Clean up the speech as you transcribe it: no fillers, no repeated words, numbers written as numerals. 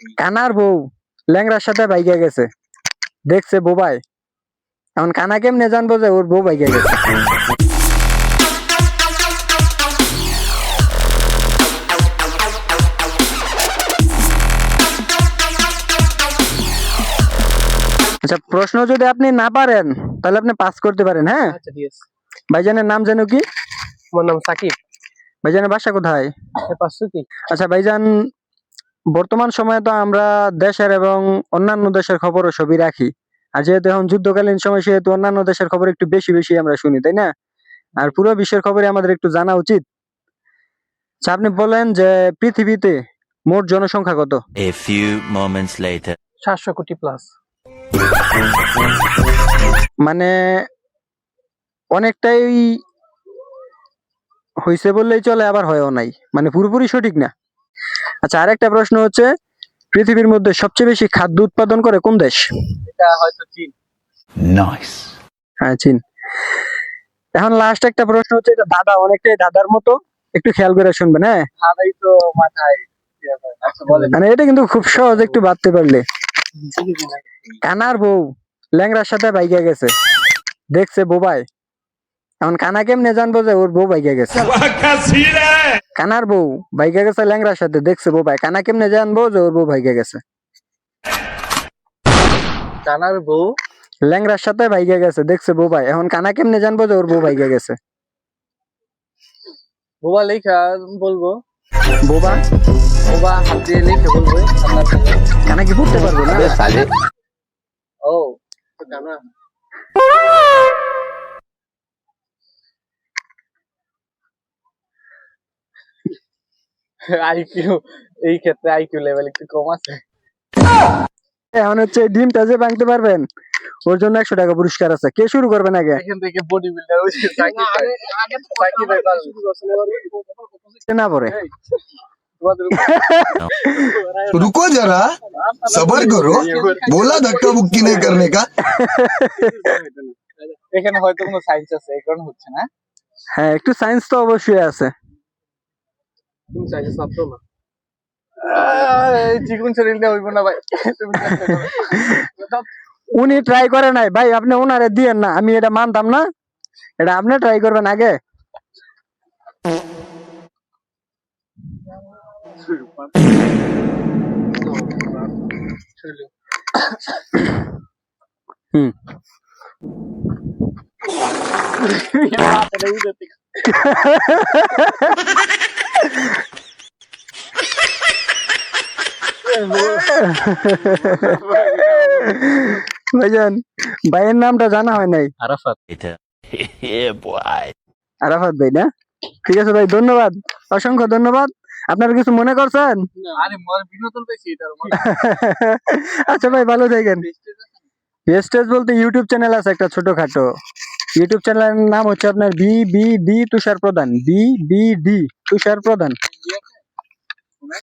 কানার বউ ল্যাংড়ার সাথে বাইকে গেছে, দেখছে বোবাই। এখন কানা কেমনে জানবো যে ওর বউ বাইকে গেছে? আচ্ছা, প্রশ্ন যদি আপনি না পারেন তাহলে আপনি পাস করতে পারেন। হ্যাঁ, আচ্ছা ঠিক আছে। ভাইজানের নাম যেন কি? আমার নাম সাকিব। ভাইজানের বাসা কোথায়? পাঁচশোটি। আচ্ছা ভাইজান, বর্তমান সময়ে তো আমরা দেশের এবং অন্যান্য দেশের খবরও সবই রাখি। আর যেহেতু এখন যুদ্ধকালীন সময়, সেহেতু অন্যান্য দেশের খবর একটু বেশি বেশি আমরা শুনি, তাই না? আর পুরো বিশ্বের খবরে আমাদের একটু জানা উচিত। আচ্ছা, আপনি বলেন যে পৃথিবীতে মোট জনসংখ্যা কত? A few moments later. 700 কোটি প্লাস। মানে অনেকটাই হইছে বললেই চলে, আবার হয়ও নাই, মানে পুরোপুরি সঠিক না। আচ্ছা, আরেকটা প্রশ্ন হচ্ছে, পৃথিবীর মধ্যে সবচেয়ে বেশি খাদ্য উৎপাদন করে কোন দেশ? এটা হয়তো চীন। Nice. হ্যাঁ, চীন। এখন লাস্ট একটা প্রশ্ন হচ্ছে, এটা দাদা, অনেকটাই দাদার মতো, একটু খেয়াল করে শুনবেন। হ্যাঁ, দাদাই তো মাথায়। আচ্ছা বলেন। মানে এটা কিন্তু খুব সহজ, একটু ভাবতে পারলে। কানার বউ ল্যাংড়ার সাথে বাইকে গেছে, দেখছে বোবাই। এখন কানা কেমনে জানবো যে ওর বউ বাইকে গেছে? কানার বউ বাইকে গেছে ল্যাংড়ার সাথে, দেখছে বোবাই। কানা কেমনে জানবো যে ওর বউ বাইকে গেছে? কানার বউ ল্যাংড়ার সাথে বাইকে গেছে, দেখছে বোবাই। এখন কানা কেমনে জানবো যে ওর বউ বাইকে গেছে? বোবা লেখা বলবো। বোবা বোবা হাত দিয়ে লিখে বলবো। কানা কি পড়তে পারবো না? ও তো কানা। আইকিউ, এই ক্ষেত্রে আইকিউ লেভেল একটু কম আছে। এখন হচ্ছে ডিমটা যে ভাঙতে পারবেন, ওর জন্য 100 টাকা পুরস্কার আছে। কে শুরু করবেন আগে? এখান থেকে বডি বিল্ডার হইছে সাকিব ভাই। আগে তো সাকিব ভাই শুরু করছিল। না পরে रुको जरा सबर करो बोला धक्का मुक्की नहीं करने का। এখানে হয়তো কোনো সাইন্স আছে, এই কারণে হচ্ছে না। হ্যাঁ, একটু সায়েন্স তো অবশ্যই আছে। তুমি সাইন্স ছাত্র না। এই চিকুন শরীরটা হইব না ভাই। তুমি চেষ্টা করো। উনি ট্রাই করে নাই ভাই, আপনি ওনারে দিয়েন না, আমি এটা মানতাম না। এটা আপনি ট্রাই করবেন আগে। হুম ভাইজান, ভাইয়ের নামটা জানা হয় নাই। Arafat. Later. Yeah, boy. Arafat ভাই না? ঠিক আছে ভাই, ধন্যবাদ, অসংখ্য ধন্যবাদ। আপনারা কিছু মনে করছেন? আরে মোর বিনোদন পেয়েছি এটার মধ্যে। আচ্ছা ভাই, ভালো থাকেন। স্টেজ বলতে ইউটিউব চ্যানেল আছে একটা ছোটখাটো। ইউটিউব চ্যানেলের নাম হচ্ছে আপনার BBD তুষার প্রধান। BBD তুষার প্রধান।